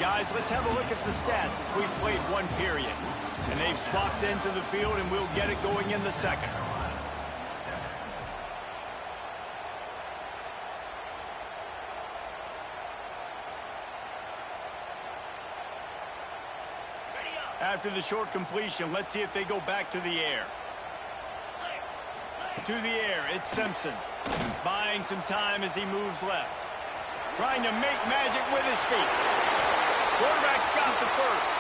Guys, let's have a look at the stats as we've played one period. And they've swapped into the field, and we'll get it going in the second. After the short completion, let's see if they go back to the air. To the air, it's Simpson. Buying some time as he moves left. Trying to make magic with his feet. Quarterback's got the first.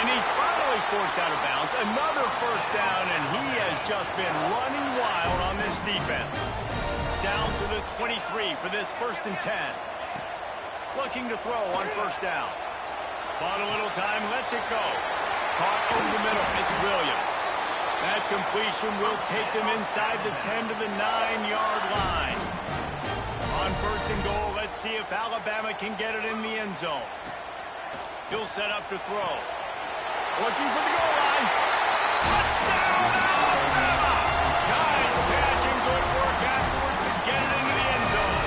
And he's finally forced out of bounds. Another first down, and he has just been running wild on this defense. Down to the 23 for this 1st and 10. Looking to throw on first down. Bought a little time, lets it go. Caught over the middle, it's Williams. That completion will take them inside the 10 to the 9-yard line. On 1st and goal, let's see if Alabama can get it in the end zone. He'll set up to throw. Looking for the goal line. Touchdown, Alabama! Nice catch and good work afterwards to get it into the end zone.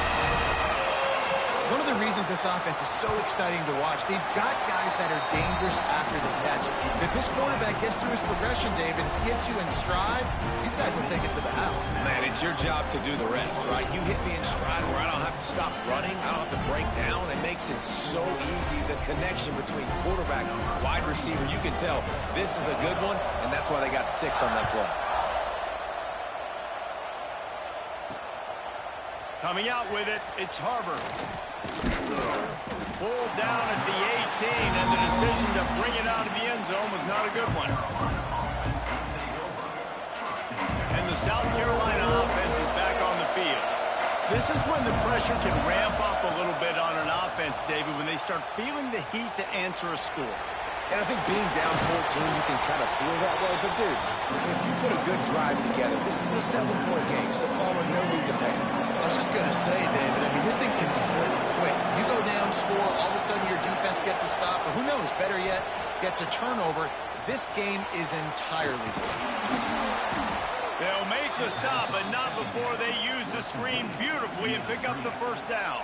One of the reasons this offense is so exciting to watch, they've got guys that are dangerous after the catch. If this quarterback gets through his progression, David, gets you in stride, these guys will take it to the house. Man, it's your job to do the rest, right? You hit me in stride where I don't have to stop running. I don't have to break down. It makes it so easy. The connection between quarterback and wide receiver, you can tell this is a good one, and that's why they got 6 on that play. Coming out with it, it's Harbor. Pulled down at the 18, and the decision to bring it out of the end zone was not a good one. And the South Carolina offense is back on the field. This is when the pressure can ramp up a little bit on an offense, David, when they start feeling the heat to answer a score. And I think being down 14, you can kind of feel that way. But, dude, if you put a good drive together, this is a 7-point game, so Palmer, no need to panic. I was just going to say, David, I mean, this thing can flip quick. You go down, score, all of a sudden your defense gets a stop, or who knows, better yet, gets a turnover. This game is entirely different. They'll make the stop, but not before they use the screen beautifully and pick up the first down.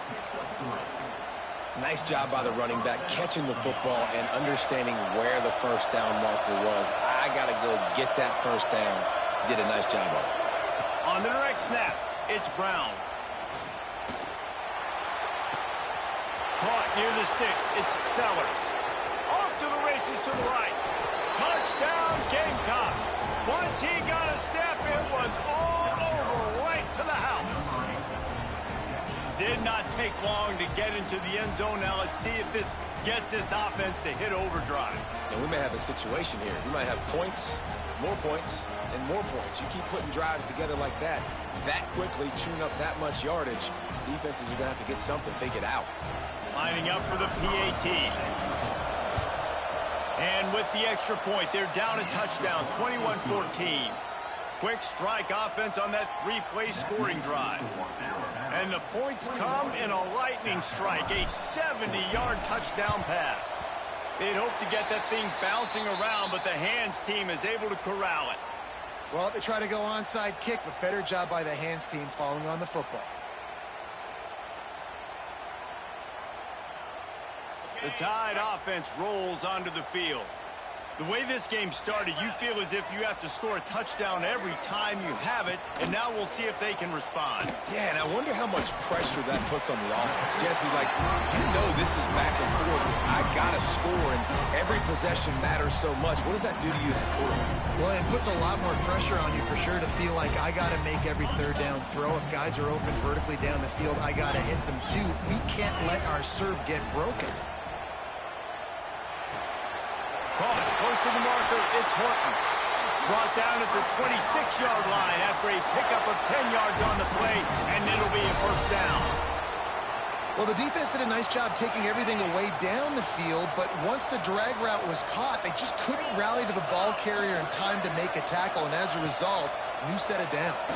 Nice job by the running back, catching the football and understanding where the first down marker was. I got to go get that first down. Did a nice job of it. On the direct snap, it's Brown. Caught near the sticks, it's Sellers. Off to the races to the right. Touchdown, Gamecocks. Once he got a step, it was all over right to the house. Did not take long to get into the end zone. Now let's see if this gets this offense to hit overdrive. And we may have a situation here. We might have points, and more points. You keep putting drives together like that quickly, chewing up that much yardage, defenses are going to have to get something figured out. Lining up for the PAT. And with the extra point, they're down a touchdown, 21-14. Quick strike offense on that 3-play scoring drive. And the points come in a lightning strike, a 70-yard touchdown pass. They'd hope to get that thing bouncing around, but the hands team is able to corral it. Well, they try to go onside kick, but better job by the hands team falling on the football. The Tide offense rolls onto the field. The way this game started, you feel as if you have to score a touchdown every time you have it, and now we'll see if they can respond. Yeah, and I wonder how much pressure that puts on the offense. Jesse, like, you know this is back and forth. I got to score, and every possession matters so much. What does that do to you as a quarterback? Well, it puts a lot more pressure on you for sure to feel like I got to make every third down throw. If guys are open vertically down the field, I got to hit them too. We can't let our serve get broken. Caught close to the marker, it's Horton. Brought down at the 26-yard line after a pickup of 10 yards on the play, and it'll be a first down. Well, the defense did a nice job taking everything away down the field, but once the drag route was caught, they just couldn't rally to the ball carrier in time to make a tackle, and as a result, new set of downs.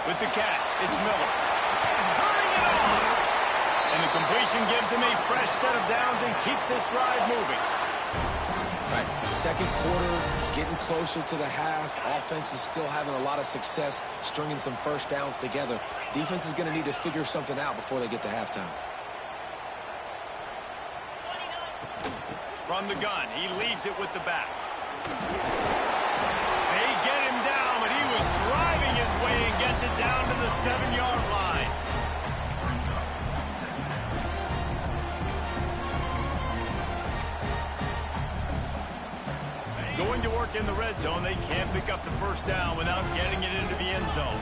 With the catch, it's Miller. Turning it on! And the completion gives him a fresh set of downs and keeps this drive moving. Right, second quarter, getting closer to the half. Offense is still having a lot of success stringing some first downs together. Defense is going to need to figure something out before they get to halftime. From the gun, he leaves it with the back. They get him down, but he was driving his way and gets it down to the 7-yard line. Going to work in the red zone, they can't pick up the first down without getting it into the end zone.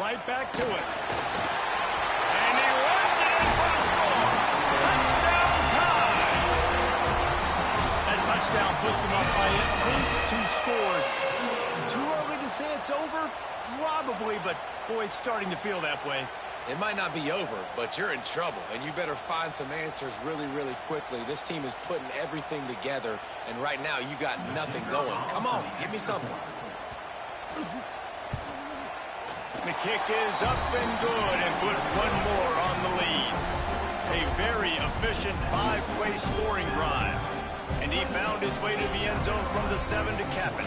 Right back to it. And he runs it in for the score. Touchdown time! That touchdown puts them up by at least 2 scores. Too early to say it's over? Probably, but boy, it's starting to feel that way. It might not be over, but you're in trouble, and you better find some answers really, really quickly. This team is putting everything together, and right now you got nothing going. Come on, give me something. The kick is up and good, and put one more on the lead. A very efficient 5-play scoring drive, and he found his way to the end zone from the 7 to cap it.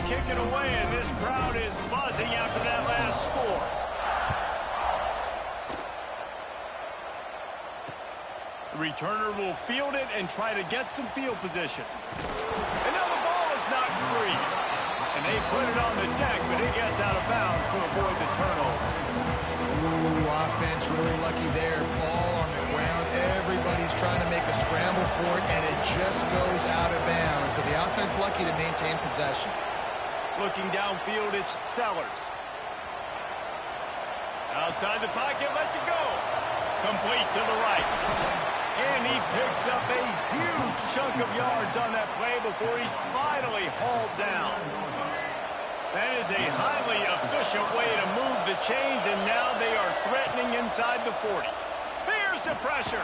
Kick it away, and this crowd is buzzing after that last score. The returner will field it and try to get some field position. And now the ball is knocked free. And they put it on the deck, but it gets out of bounds to avoid the turnover. Ooh, offense really lucky there. Ball on the ground. Everybody's trying to make a scramble for it, and it just goes out of bounds. So the offense lucky to maintain possession. Looking downfield, it's Sellers. Outside the pocket, lets it go. Complete to the right. And he picks up a huge chunk of yards on that play before he's finally hauled down. That is a highly efficient way to move the chains, and now they are threatening inside the 40. Here's the pressure.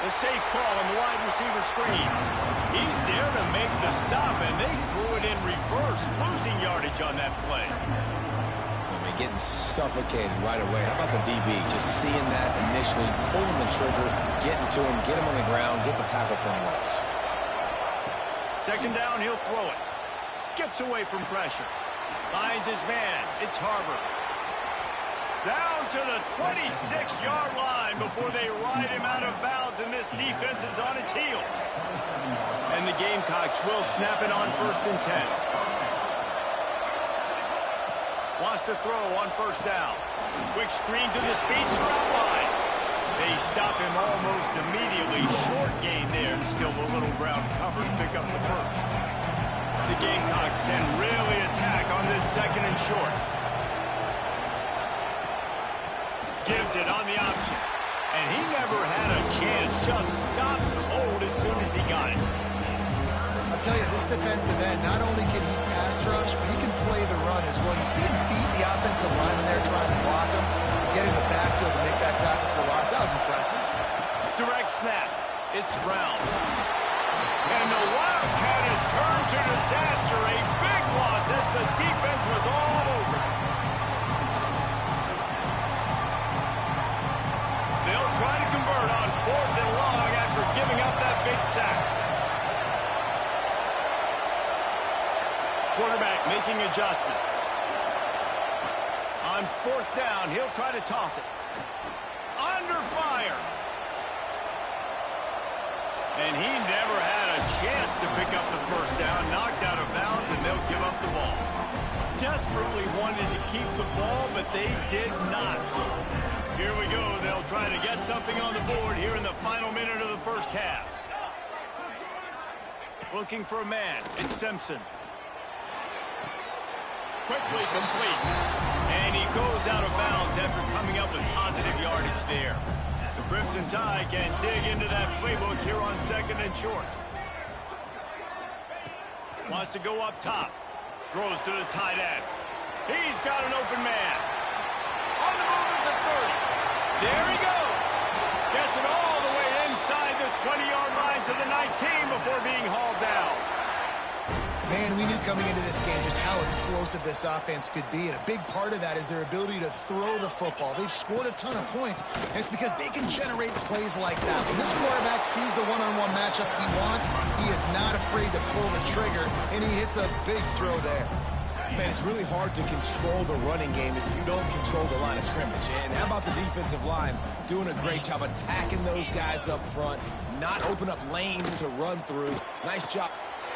The safe call on the wide receiver screen. He's there to make the stop, and they threw it in reverse, losing yardage on that play. I mean, getting suffocated right away. How about the DB? Just seeing that initially, pulling the trigger, getting to him, get him on the ground, get the tackle for him once. Second down, he'll throw it. Skips away from pressure. Finds his man. It's Harbor. Down to the 26-yard line before they ride him out of bounds, and this defense is on its heels. And the Gamecocks will snap it on 1st and 10. Wants to throw on 1st down. Quick screen to the speedster out wide. They stop him almost immediately. Short gain there. Still a little ground covered. Pick up the first. The Gamecocks can really attack on this 2nd and short. Gives it on the option. And he never had a chance. Just stopped cold as soon as he got it. I'll tell you, this defensive end, not only can he pass rush, but he can play the run as well. You see him beat the offensive lineman there trying to block him, get in the backfield to make that tackle for loss. That was impressive. Direct snap. It's Brown. And the Wildcat has turned to disaster. A big loss as the defense was all over. They'll try to convert on 4th and long after giving up that big sack. Quarterback making adjustments. On 4th down, he'll try to toss it. Under fire. And he never had a chance to pick up the first down. Knocked out of bounds, and they'll give up the ball. Desperately wanted to keep the ball, but they did not. Here we go. They'll try to get something on the board here in the final minute of the first half. Looking for a man. It's Simpson. Quickly complete. And he goes out of bounds after coming up with positive yardage there. The Crimson Tide can dig into that playbook here on 2nd and short. Wants to go up top. Throws to the tight end. He's got an open man. On the move at the 30. There he goes. Gets it all the way inside the 20-yard line to the 19 before being hauled down. Man, we knew coming into this game just how explosive this offense could be, and a big part of that is their ability to throw the football. They've scored a ton of points, and it's because they can generate plays like that. When this quarterback sees the one-on-one matchup he wants, he is not afraid to pull the trigger, and he hits a big throw there. Man, it's really hard to control the running game if you don't control the line of scrimmage. And how about the defensive line doing a great job attacking those guys up front, not open up lanes to run through. Nice job.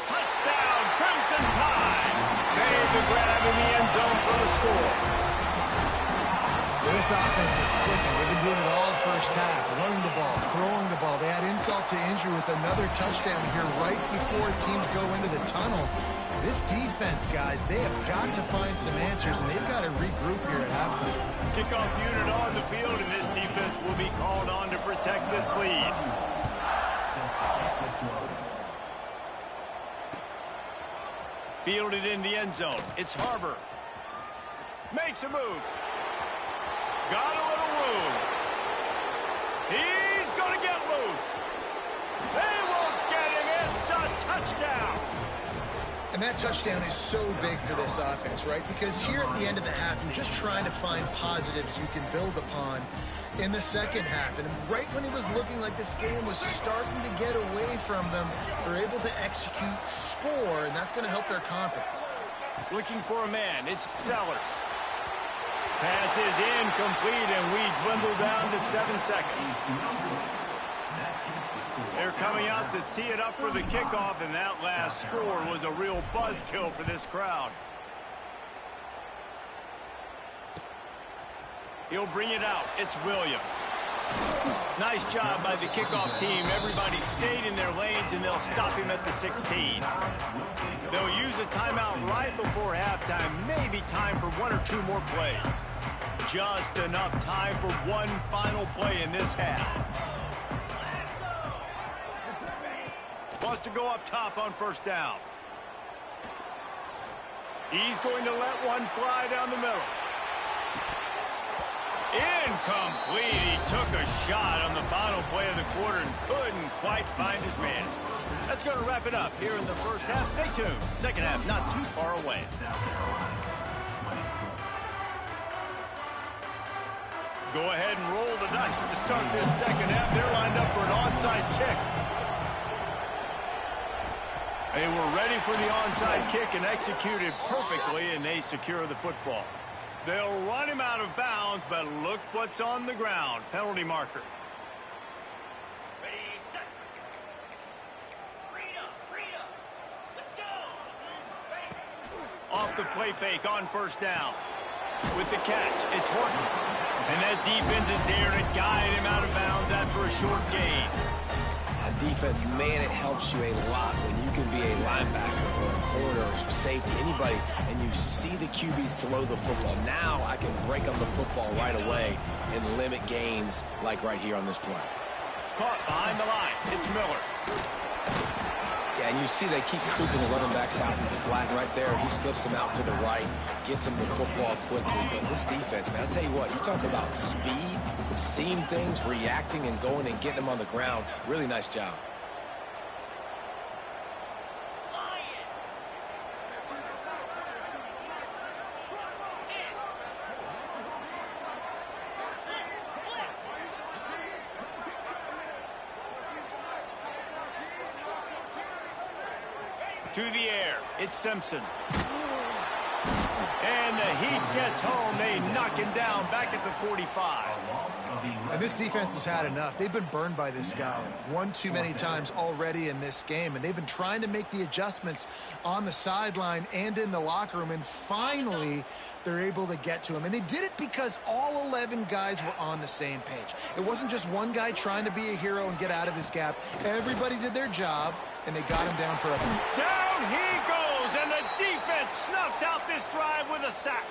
Touchdown, Crimson Tide. Made the grab in the end zone for the score. This offense is clicking. They've been doing it all first half, running the ball, throwing the ball. They add insult to injury with another touchdown here right before teams go into the tunnel. This defense, guys, they have got to find some answers, and they've got to regroup here at halftime. Kickoff unit on the field, and this defense will be called on to protect this lead. Fielded in the end zone. It's Harbor. Makes a move. Got a little room. He's going to get loose. They won't get him. It's a touchdown. And that touchdown is so big for this offense, right? Because here at the end of the half, you're just trying to find positives you can build upon in the second half. And right when it was looking like this game was starting to get away from them, they're able to execute, score, and that's going to help their confidence. Looking for a man. It's Sellers. Pass is incomplete, and we dwindle down to 7 seconds. They're coming out to tee it up for the kickoff, and that last score was a real buzzkill for this crowd. He'll bring it out. It's Williams. Nice job by the kickoff team. Everybody stayed in their lanes, and they'll stop him at the 16. They'll use a timeout right before halftime. Maybe time for 1 or 2 more plays. Just enough time for one final play in this half. Wants to go up top on first down. He's going to let one fly down the middle. Incomplete. He took a shot on the final play of the quarter and couldn't quite find his man. That's going to wrap it up here in the first half. Stay tuned. Second half not too far away. Go ahead and roll the dice to start this second half. They're lined up for an onside kick. They were ready for the onside kick and executed perfectly, and they secure the football. They'll run him out of bounds, but look what's on the ground. Penalty marker. Ready, set. Rita. Let's go. Off the play fake on first down. With the catch, it's Horton. And that defense is there to guide him out of bounds after a short gain. Defense, man, it helps you a lot when you can be a linebacker or a corner or safety, anybody, and you see the QB throw the football. Now I can break up the football right away and limit gains like right here on this play. Caught behind the line. It's Miller. Yeah, and you see they keep creeping the running backs out in the flat right there. He slips them out to the right, gets him the football quickly. But this defense, man, I'll tell you what, you talk about speed, seeing things, reacting, and going and getting them on the ground. Really nice job. To the air, it's Simpson. And the heat gets home. They knock him down back at the 45. And this defense has had enough. They've been burned by this guy one too many times already in this game, and they've been trying to make the adjustments on the sideline and in the locker room, and finally they're able to get to him. And they did it because all 11 guys were on the same page. It wasn't just one guy trying to be a hero and get out of his gap. Everybody did their job, and they got him down for a... Down he goes, and the defense snuffs out this drive with a sack.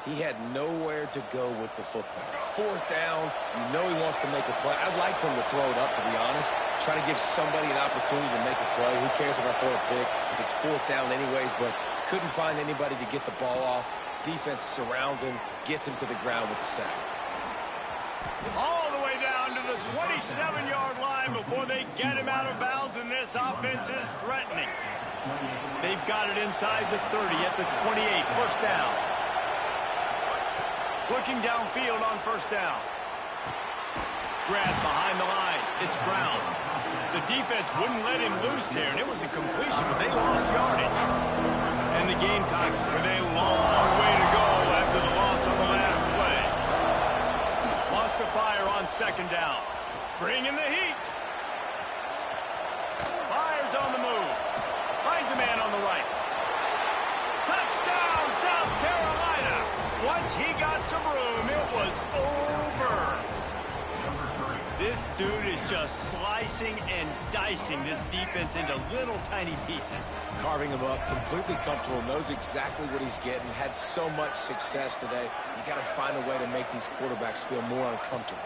He had nowhere to go with the football. Fourth down, you know he wants to make a play. I'd like for him to throw it up, to be honest. Try to give somebody an opportunity to make a play. Who cares if I throw a pick? It's fourth down anyways, but couldn't find anybody to get the ball off. Defense surrounds him, gets him to the ground with the sack. All the way down to the 27-yard line before they get him out of bounds, and this offense is threatening. They've got it inside the 30 at the 28. First down. Looking downfield on first down. Grabbed behind the line. It's Brown. The defense wouldn't let him loose there, and it was a completion, but they lost yardage. And the Gamecocks with a long way to go after the loss on the last play. Lost to fire on second down. Bringing the heat. Fires on the move. Finds a man on the right. Touchdown, South Carolina. Once he got some room, it was over. This dude is just slicing and dicing this defense into little tiny pieces. Carving him up, completely comfortable, knows exactly what he's getting, had so much success today. You got to find a way to make these quarterbacks feel more uncomfortable.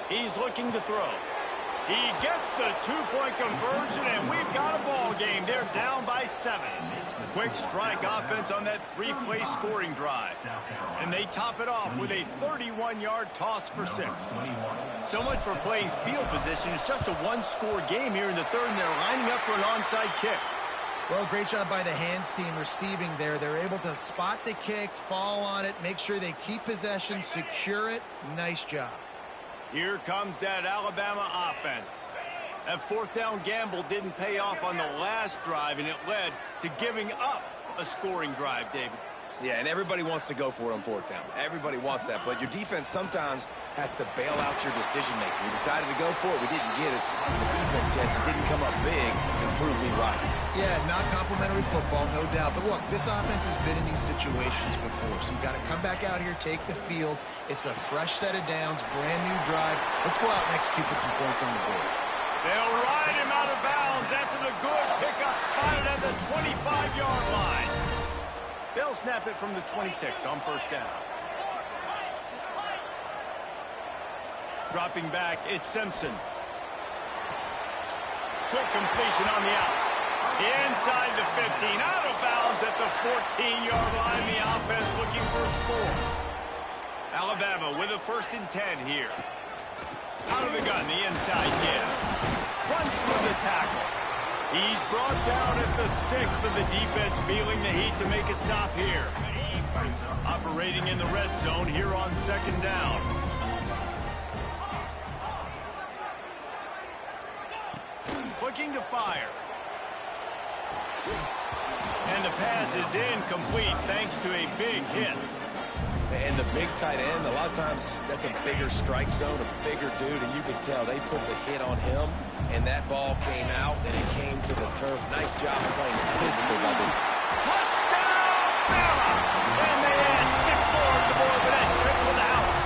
He's looking to throw. He gets the two-point conversion, and we've got a ball game. They're down by 7. Quick strike offense on that 3-play scoring drive. And they top it off with a 31-yard toss for 6. So much for playing field position. It's just a one-score game here in the third, and they're lining up for an onside kick. Well, great job by the hands team receiving there. They're able to spot the kick, fall on it, make sure they keep possession, secure it. Nice job. Here comes that Alabama offense. That fourth down gamble didn't pay off on the last drive, and it led to giving up a scoring drive, David. Yeah, and everybody wants to go for it on fourth down. Everybody wants that, but your defense sometimes has to bail out your decision-making. We decided to go for it. We didn't get it. The defense, Jesse, didn't come up big and prove me right. Yeah, not complimentary football, no doubt. But look, this offense has been in these situations before, so you got to come back out here, take the field. It's a fresh set of downs, brand new drive. Let's go out and execute with some points on the board. They'll ride him out of bounds after the good pickup spotted at the 25-yard line. They'll snap it from the 26 on first down. Dropping back, it's Simpson. Quick completion on the out. Inside the 15, out of bounds at the 14-yard line. The offense looking for a score. Alabama with a 1st and 10 here. Out of the gun, the inside give. Runs through the tackle. He's brought down at the 6, but the defense feeling the heat to make a stop here. Operating in the red zone here on second down. Looking to fire. And the pass is incomplete thanks to a big hit. And the big tight end, a lot of times that's a bigger strike zone, a bigger dude, and you can tell they put the hit on him, and that ball came out, and it came to the turf. Nice job playing physical by this. Touchdown, Bama! And they add 6 more to the board with that trip to the house.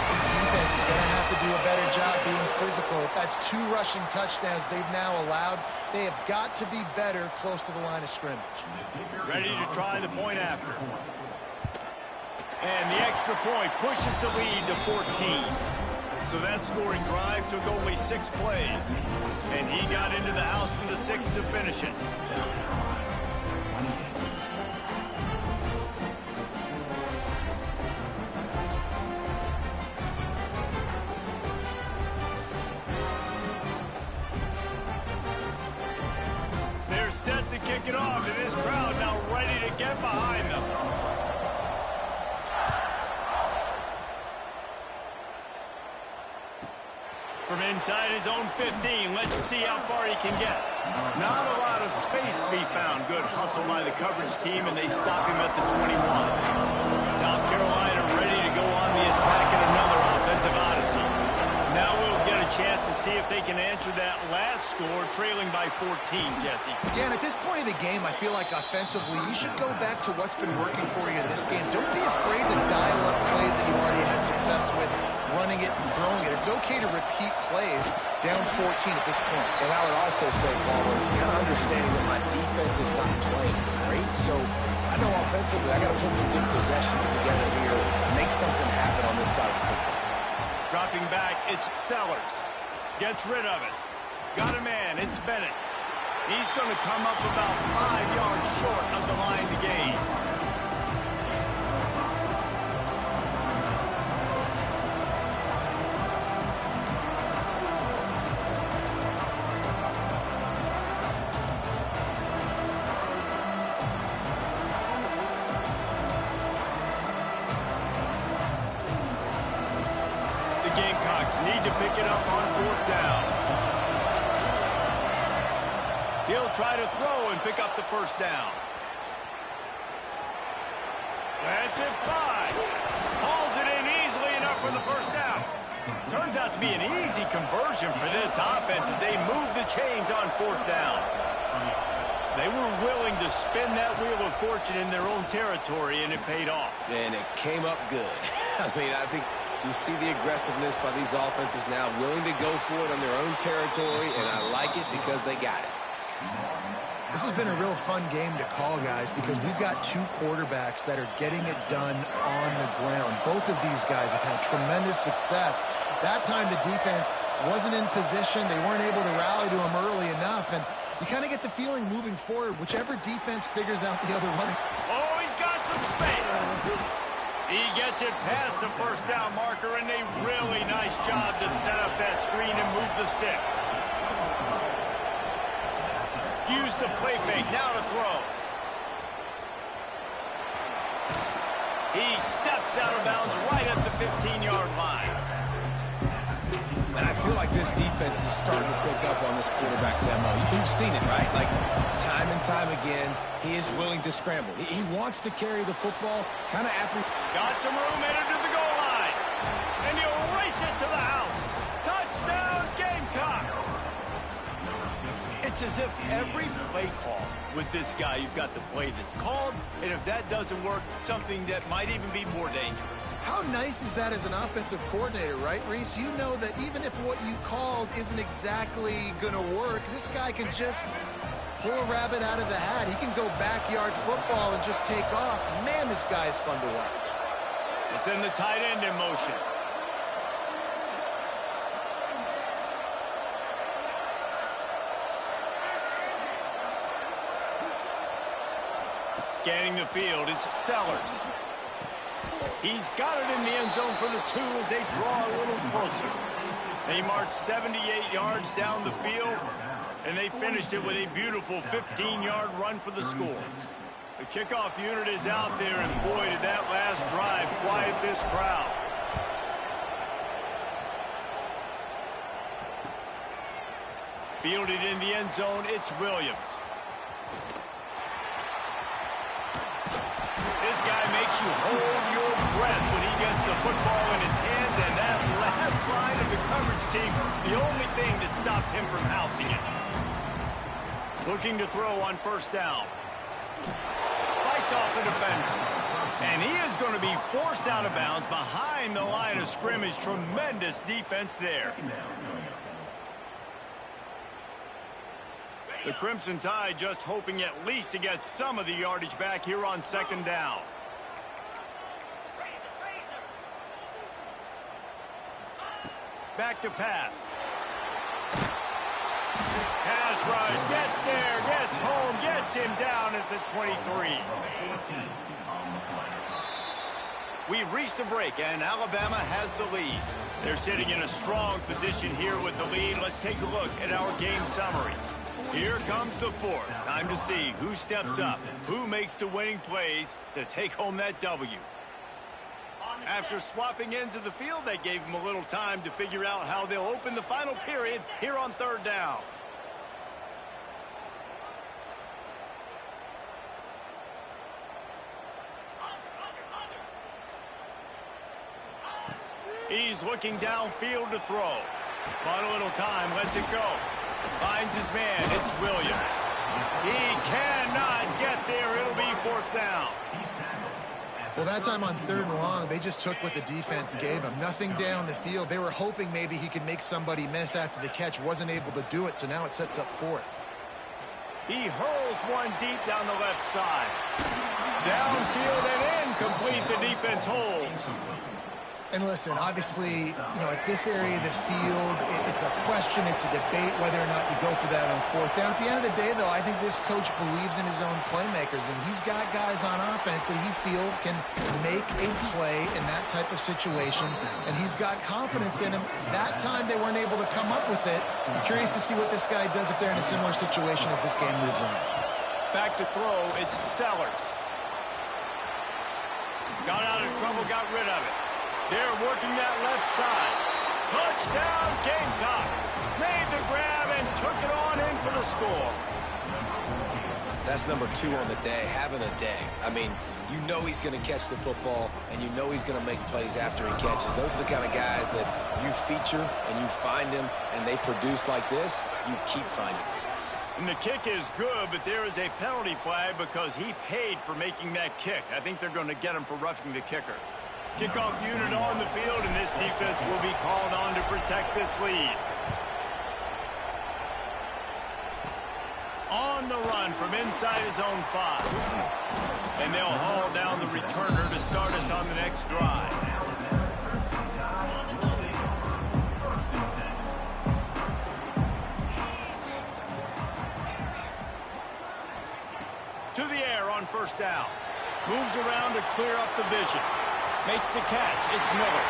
This defense is going to have to do a better job being physical. That's 2 rushing touchdowns they've now allowed. They have got to be better close to the line of scrimmage. Ready to try the point after. And the extra point pushes the lead to 14. So that scoring drive took only 6 plays. And he got into the house from the 6 to finish it. They're set to kick it off, and this crowd now ready to get behind them. From inside his own 15, let's see how far he can get. Not a lot of space to be found. Good hustle by the coverage team, and they stop him at the 21. South Carolina ready to go on the attack in another offensive odyssey. Now we'll get a chance to see if they can answer that last score, trailing by 14, Jesse. Again, at this point of the game, I feel like offensively, you should go back to what's been working for you in this game. Don't be afraid to dial up plays that you've already had success with, running it and throwing it. It's okay to repeat plays down 14 at this point. And I would also say, Palmer, kind of understanding that my defense is not playing great, so I know offensively I got to put some good possessions together here, make something happen on this side of the football. Dropping back, it's Sellers. Gets rid of it. Got a man, it's Bennett. He's going to come up about 5 yards short of the line to gain. Gamecocks need to pick it up on 4th down. He'll try to throw and pick up the 1st down. That's it fly. Hauls it in easily enough for the 1st down. Turns out to be an easy conversion for this offense as they move the chains on 4th down. They were willing to spin that wheel of fortune in their own territory, and it paid off. And it came up good. I mean, I think you see the aggressiveness by these offenses now, willing to go for it on their own territory, and I like it because they got it. This has been a real fun game to call, guys, because we've got two quarterbacks that are getting it done on the ground. Both of these guys have had tremendous success. That time the defense wasn't in position. They weren't able to rally to him early enough, and you kind of get the feeling moving forward, whichever defense figures out the other one. Oh, he's got some space. He gets it past the 1st down marker, and a really nice job to set up that screen and move the sticks. Use the play fake, now to throw. He steps out of bounds right at the 15-yard line. And I feel like this defense is starting to pick up on this quarterback's MO. You've seen it, right? Like, time and time again, he is willing to scramble. He wants to carry the football, kind of Got some room headed to the goal line. And he'll race it to the house. Touchdown, Gamecocks! It's as if every play call with this guy, you've got the play that's called, and if that doesn't work, something that might even be more dangerous. How nice is that as an offensive coordinator, right, Reese? You know that even if what you called isn't exactly going to work, this guy can just pull a rabbit out of the hat. He can go backyard football and just take off. Man, this guy is fun to watch. They send the tight end in motion. Scanning the field, it's Sellers. He's got it in the end zone for the 2 as they draw a little closer. They marched 78 yards down the field, and they finished it with a beautiful 15-yard run for the score. The kickoff unit is out there, and boy, did that last drive quiet this crowd. Fielded in the end zone, it's Williams. This guy makes you hold your breath when he gets the football in his hands, and that last line of the coverage team, the only thing that stopped him from housing it. Looking to throw on 1st down. Fights off the defender. And he is going to be forced out of bounds behind the line of scrimmage. Tremendous defense there. The Crimson Tide just hoping at least to get some of the yardage back here on 2nd down. Back to pass. Pass rush, gets there, gets home, gets him down at the 23. We've reached a break, and Alabama has the lead. They're sitting in a strong position here with the lead. Let's take a look at our game summary. Here comes the 4th. Time to see who steps up, who makes the winning plays to take home that W. After swapping ends of the field, they gave them a little time to figure out how they'll open the final period here on 3rd down. He's looking downfield to throw. Bought a little time, lets it go. Finds his man, it's Williams. He cannot get there, it'll be 4th down. Well, that time on 3rd and long, they just took what the defense gave him. Nothing down the field. They were hoping maybe he could make somebody miss after the catch. Wasn't able to do it, so now it sets up 4th. He hurls one deep down the left side. Downfield and incomplete, the defense holds. And listen, obviously, at this area of the field, it's a question, it's a debate whether or not you go for that on 4th down. At the end of the day, though, I think this coach believes in his own playmakers, and he's got guys on offense that he feels can make a play in that type of situation, and he's got confidence in him. That time, they weren't able to come up with it. I'm curious to see what this guy does if they're in a similar situation as this game moves on. Back to throw, it's Sellers. Got out of trouble, got rid of it. They're working that left side. Touchdown, Gamecocks. Made the grab and took it on in for the score. That's number 2 on the day, having a day. I mean, you know he's going to catch the football, and you know he's going to make plays after he catches. Those are the kind of guys that you feature and you find them, and they produce like this, you keep finding them. And the kick is good, but there is a penalty flag because he paid for making that kick. I think they're going to get him for roughing the kicker. Kickoff unit on the field, and this defense will be called on to protect this lead. On the run from inside his own 5. And they'll haul down the returner to start us on the next drive. To the air on first down. Moves around to clear up the vision. Makes the catch. It's Miller.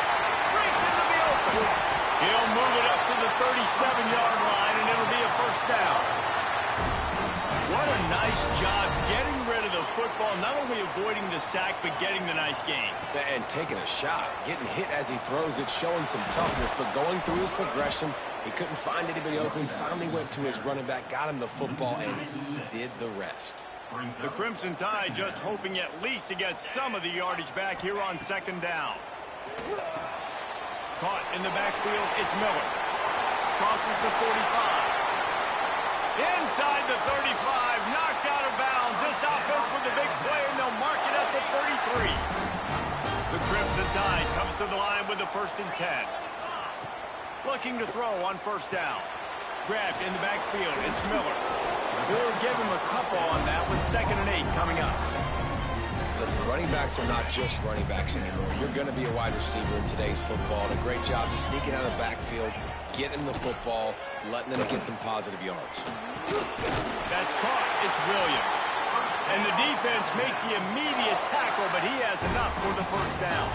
Breaks into the open. He'll move it up to the 37-yard line, and it'll be a first down. What a nice job getting rid of the football, not only avoiding the sack, but getting the nice gain. And taking a shot, getting hit as he throws it, showing some toughness, but going through his progression, he couldn't find anybody open, finally went to his running back, got him the football, and he did the rest. The Crimson Tide just hoping at least to get some of the yardage back here on second down. Caught in the backfield, it's Miller. Crosses the 45. Inside the 35, knocked out of bounds. This offense with a big play, and they'll mark it at the 33. The Crimson Tide comes to the line with the 1st and 10. Looking to throw on first down. Grabbed in the backfield, it's Miller. We'll give him a couple on that with 2nd and 8 coming up. Listen, running backs are not just running backs anymore. You're going to be a wide receiver in today's football. And a great job sneaking out of the backfield, getting the football, letting them get some positive yards. That's caught. It's Williams. And the defense makes the immediate tackle, but he has enough for the first down.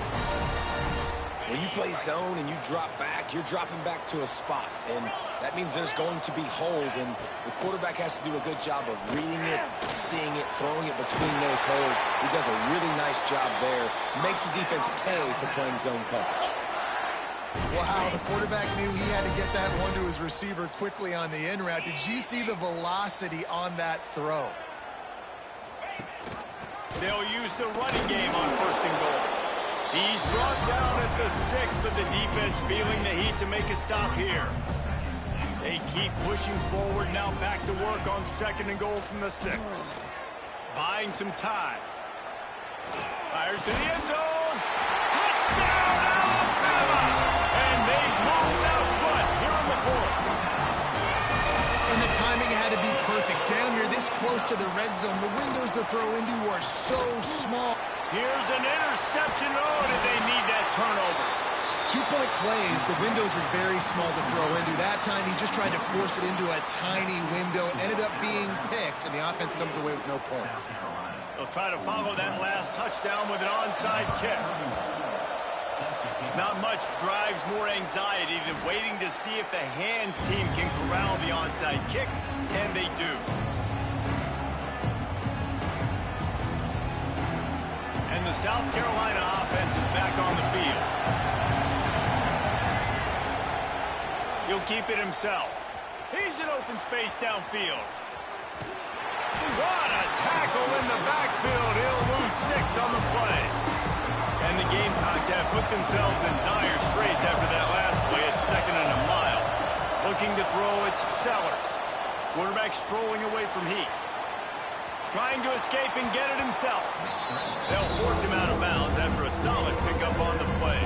When you play zone and you drop back, you're dropping back to a spot. And that means there's going to be holes, and the quarterback has to do a good job of reading it, seeing it, throwing it between those holes. He does a really nice job there. Makes the defense pay for playing zone coverage. Wow, the quarterback knew he had to get that one to his receiver quickly on the in route. Did you see the velocity on that throw? They'll use the running game on 1st and goal. He's brought down at the 6, but the defense feeling the heat to make a stop here. They keep pushing forward, now back to work on 2nd and goal from the 6. Buying some time. Fires to the end zone. Touchdown, Alabama! And they moved out front here on the 4th. And the timing had to be perfect. Down here this close to the red zone, the windows to throw into are so small. Here's an interception. Oh, did they need that turnover? 2-point plays, the windows are very small to throw into. That time he just tried to force it into a tiny window, ended up being picked, and the offense comes away with no points. They'll try to follow that last touchdown with an onside kick. Not much drives more anxiety than waiting to see if the hands team can corral the onside kick, and they do. And the South Carolina offense is back on the field. He'll keep it himself. He's in open space downfield. What a tackle in the backfield. He'll lose 6 on the play. And the Gamecocks have put themselves in dire straits after that last play at 2nd and a mile. Looking to throw, it's Sellers. Quarterback strolling away from Heat. Trying to escape and get it himself. They'll force him out of bounds after a solid pickup on the play.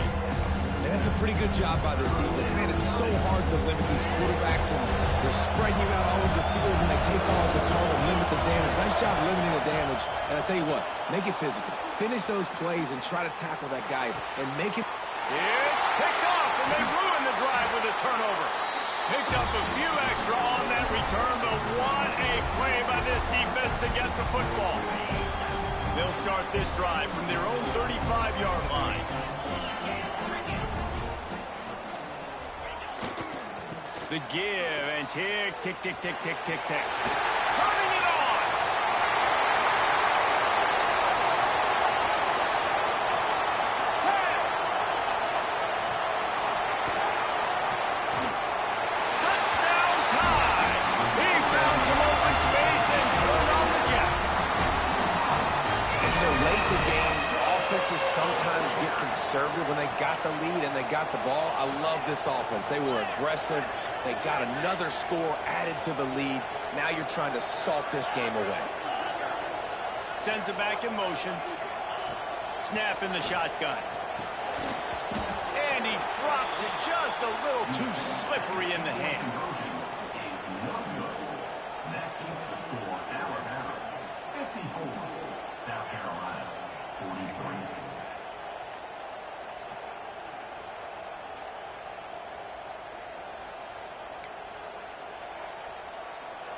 And that's a pretty good job by this defense. Man, it's so hard to limit these quarterbacks, and they're spreading you out all over the field, and they take off. It's hard to limit the damage. Nice job limiting the damage. And I tell you what, make it physical. Finish those plays and try to tackle that guy and make it. It's picked off, and they ruin the drive with a turnover. Picked up a few extra on that return, but what a play by this defense to get the football. They'll start this drive from their own 35-yard line. The give and tick, tick, tick, tick, tick, tick, tick. Turning it on. receivers get conservative when they got the lead and they got the ball. I love this offense. They were aggressive. They got another score added to the lead. Now you're trying to salt this game away. Sends it back in motion. Snap in the shotgun. And he drops it just a little too slippery in the hands.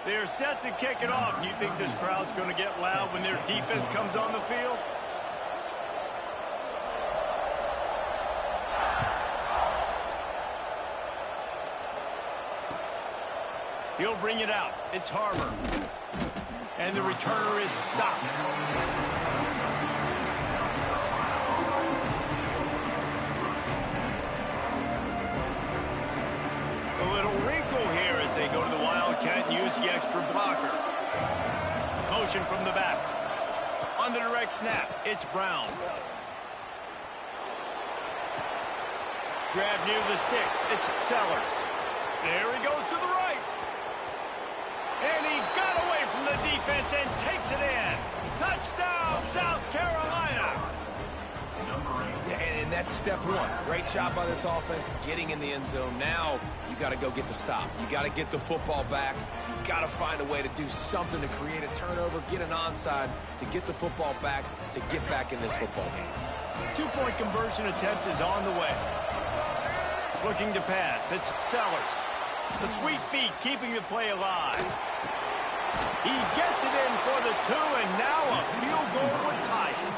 They're set to kick it off. And you think this crowd's going to get loud when their defense comes on the field? He'll bring it out. It's Harmer. And the returner is stopped. A little wrinkle here as they go to the Wildcat and use the extra blocker. Motion from the back. On the direct snap, it's Brown. Grab near the sticks, it's Sellers. There he goes to the right. And he got away from the defense and takes it in. Touchdown, South Carolina. Yeah, and that's step one. Great job by this offense getting in the end zone. Now you got to go get the stop. You got to get the football back. You got to find a way to do something to create a turnover, get an onside, to get the football back, to get back in this football game. Two-point conversion attempt is on the way. Looking to pass. It's Sellers. The sweet feet keeping the play alive. He gets it in for the two, and now a field goal would tie it.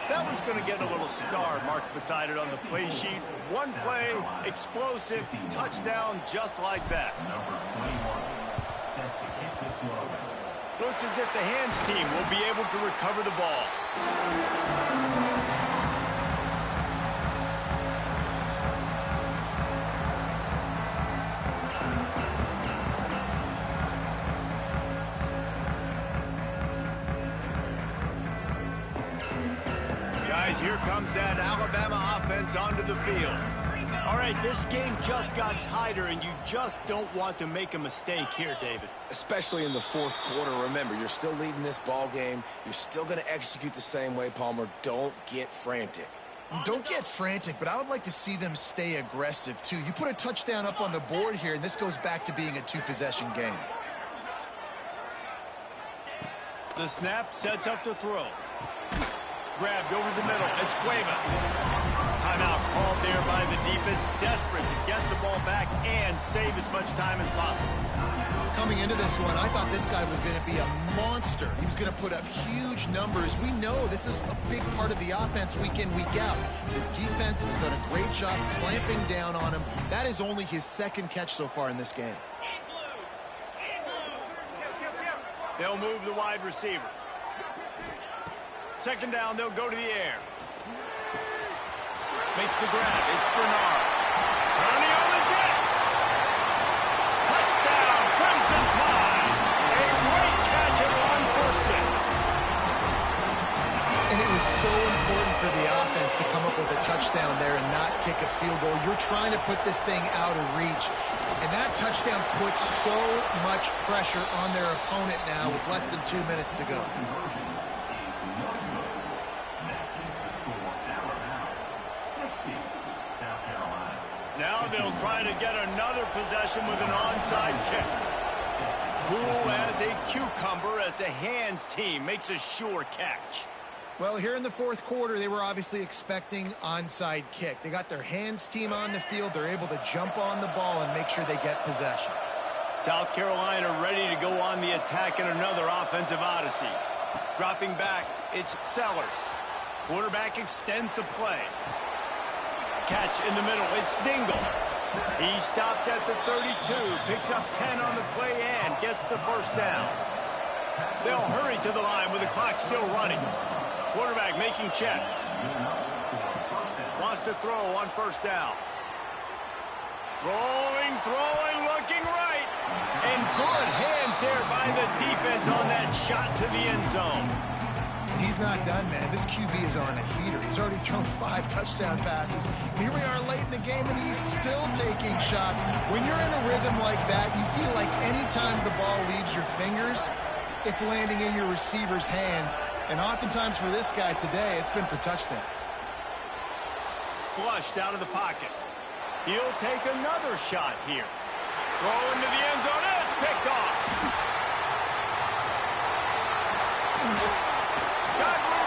That one's going to get a little star marked beside it on the play sheet. One play, explosive, touchdown just like that. Looks as if the hands team will be able to recover the ball. Here comes that Alabama offense onto the field. All right, this game just got tighter, and you just don't want to make a mistake here, David. Especially in the fourth quarter. Remember, you're still leading this ball game. You're still going to execute the same way, Palmer. Don't get frantic. Don't get frantic, but I would like to see them stay aggressive, too. You put a touchdown up on the board here, and this goes back to being a two-possession game. The snap sets up the throw. Grabbed over the middle. It's Cuevas. Timeout called there by the defense, desperate to get the ball back and save as much time as possible. Coming into this one, I thought this guy was going to be a monster. He was going to put up huge numbers. We know this is a big part of the offense week in, week out. The defense has done a great job clamping down on him. That is only his second catch so far in this game. They'll move the wide receiver. Second down, they'll go to the air. Makes the grab. It's Bernard. Turning on the Jets. Touchdown, Crimson Tide. A great catch at 1 for 6. And it was so important for the offense to come up with a touchdown there and not kick a field goal. You're trying to put this thing out of reach. And that touchdown puts so much pressure on their opponent now with less than 2 minutes to go. Now they'll try to get another possession with an onside kick. Cool as a cucumber as the hands team makes a sure catch. Well, here in the fourth quarter, they were obviously expecting onside kick. They got their hands team on the field. They're able to jump on the ball and make sure they get possession. South Carolina ready to go on the attack in another offensive odyssey. Dropping back, it's Sellers. Quarterback extends the play. Catch in the middle, it's Dingle. He stopped at the 32, picks up 10 on the play and gets the first down. They'll hurry to the line with the clock still running. Quarterback making checks. Wants to throw on first down. Rolling, throwing, looking right. And good hands there by the defense on that shot to the end zone. He's not done, man. This QB is on a heater. He's already thrown 5 touchdown passes. Here we are late in the game, and he's still taking shots. When you're in a rhythm like that, you feel like any time the ball leaves your fingers, it's landing in your receiver's hands. And oftentimes for this guy today, it's been for touchdowns. Flushed out of the pocket. He'll take another shot here. Throw into the end zone, and it's picked off. Got